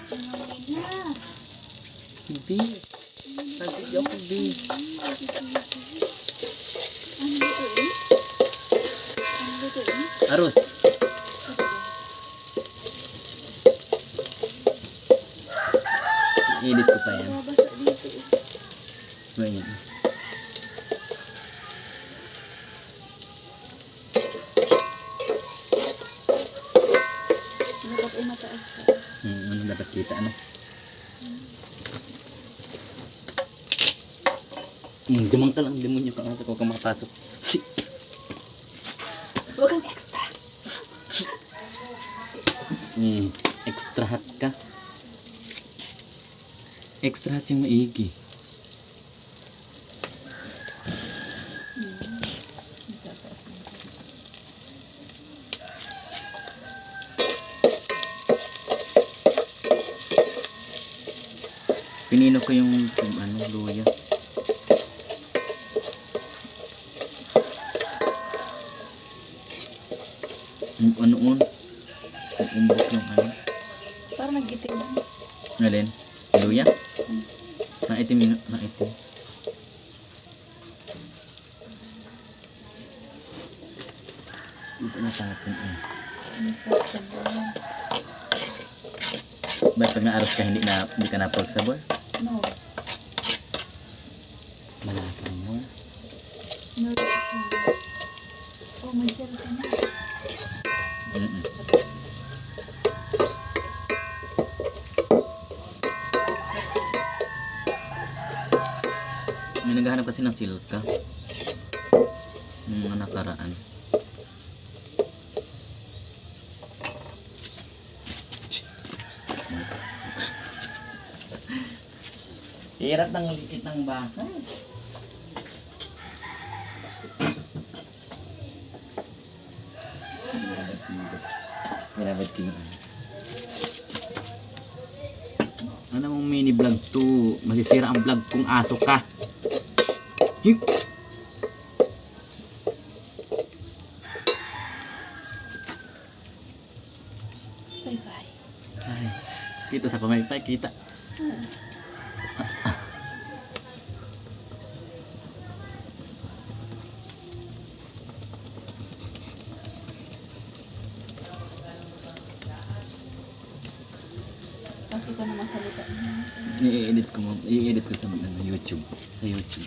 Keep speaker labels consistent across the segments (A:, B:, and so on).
A: Bibi. Nag-video ko, Bibi. Arus. I-edit ko pa yan. Ganyan. Ano dapat kita, ano? Gamang ka lang, demonyo ka nga sa ko makapasok.
B: Huwag kang extra.
A: Extra hot ka. Extra hot yung maigi. Pinino ko yung ano, luya. Ano-on? Umbok yung ano.
B: Parang nag-itim lang.
A: Alin? Luya? Naitim yun. Naitim. Dito natapin eh. Ba't pag naaros ka hindi ka napagsabor?
B: No.
A: Malasa mo.
B: No. Oh, may sir ka na.
A: May naghahanap kasi ng silka. Yung mga nakaraan. Hirap ng likit ng bahay. Binabad ko yung ano mong mini vlog to? Masisira ang vlog kung aso ka. Hip.
B: Bye-bye.
A: Ay, kita sa pamaypay, kita.
B: Kasi ka na masalita niya.
A: I-edit ko sa YouTube. Sa YouTube.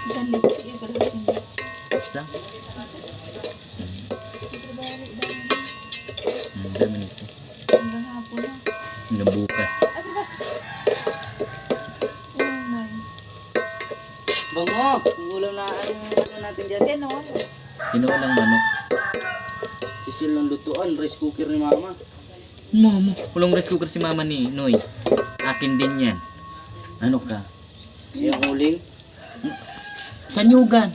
B: Isang lipo. Sige, parang isang lipo.
A: Isa? Dami nito.
B: Hanggang hapon na.
A: Hanggang bukas.
B: Ano ba? Oh my.
C: Bango! Ang ulam na ano natin dyan.
B: Ganon.
A: Sinulang manok.
C: Sisil ng lutuan, rice cooker ni mama.
A: Mama, walang rice cooker si mama ni Noy. Akin din yan. Ano ka?
C: Yung uling.
A: Sanyugan.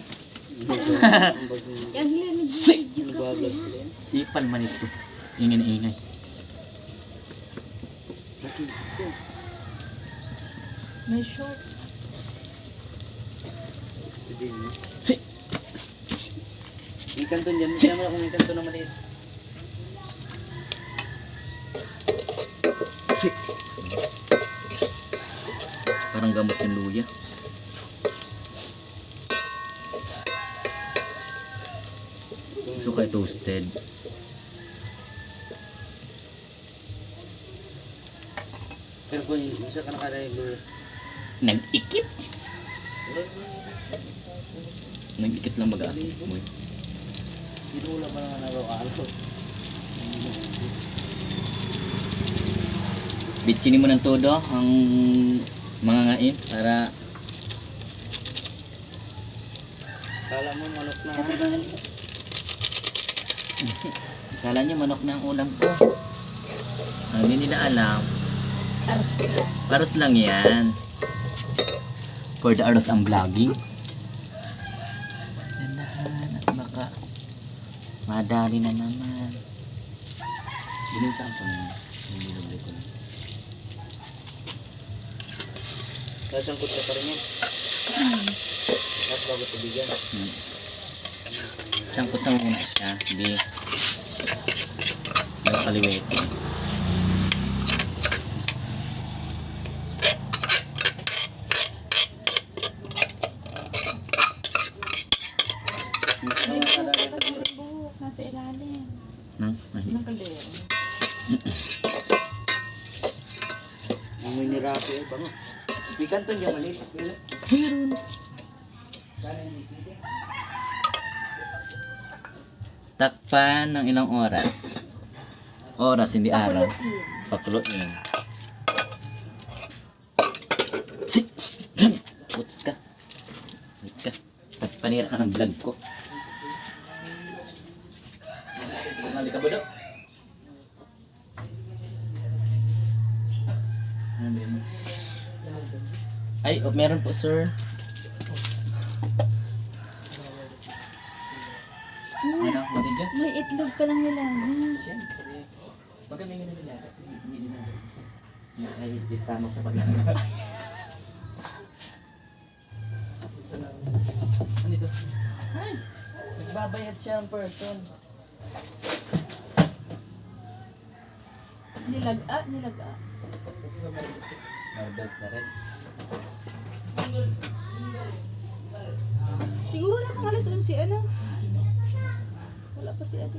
B: Yan, Len.
C: Nagbablog ko yan.
A: Ipal man ito. Ingay na ingay.
B: May short.
A: Si.
C: May kanton dyan. Hindi naman ako may kanton na maliit.
A: Si. Parang gamot yung luya. So kay toasted.
C: Pero kung isa ka nakaraig doon.
A: Nag-ikit. Nag-ikit lang mag-aakit mo.
C: Tinula pa naman araw-araw.
A: Bitsinin mo ng todo ang mga ngain para
C: Kala mo manok na.
A: kala nyo manok na ang ulam ko. Hindi nila alam. Aros lang yan. For the aros ang vlogging. Dandahan at baka madali na naman. Binisaan ko na. Hindi nabili ko na.
C: Sasangkot ka pa rin mo. Tapos bago tubigan.
A: Sangkot sa muna siya. Hindi. Yung kaliwete.
B: May buhok kasi may buhok. Nasa ilalim.
A: Nang, mahi.
B: Ng kaldero.
C: Ang may nirapi ay bango. Pikan to niya maliit.
B: Meron.
A: Takpan ng ilang oras. Oras, hindi araw. Pakuluin. Putis ka. Wait ka. Tapos panira ka ng vlog ko. Mali ka ba daw? Ay, oh, meron po sir. Ano, mati dyan?
B: May itlog pa lang nila.
A: Siyempre. Magkamingin na nila. Hindi na. Ay, isama ko pag Ano ito? Ay! Nagbabayad siya ng person.
B: Nilaga, nilaga.
A: Marbles na rin.
B: Siguro na pang alas 11, ano? Wala pa si ate.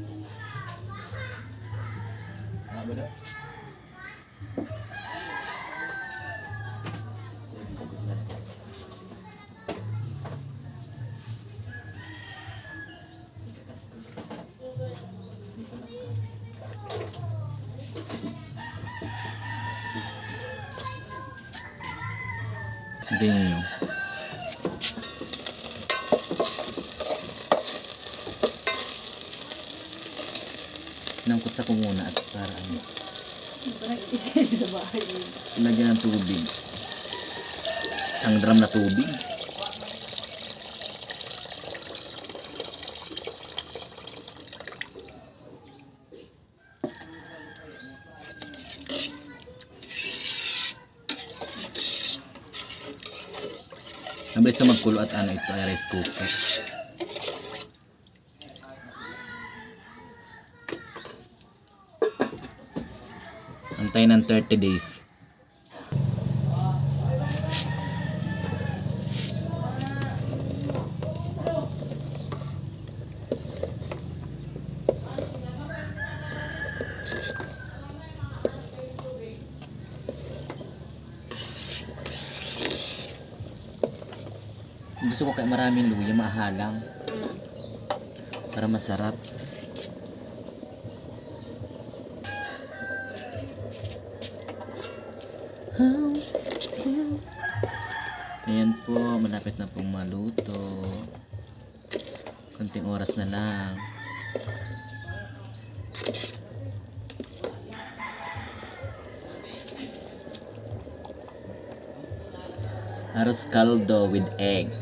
A: Ano ba daw? Hindi nyo. Nangkot sa ko muna at para ano.
B: Parang itisip sa bahay.
A: Lagyan ng tubig. Ang drum na tubig. Mabilis na magkulo at ano ito ay rice cooker. Antay ng 30 days. Gusto ko kaya maraming luya, mahalang. Para masarap. Ayan po, malapit na pong maluto. Konting oras na lang. Arroz caldo with egg.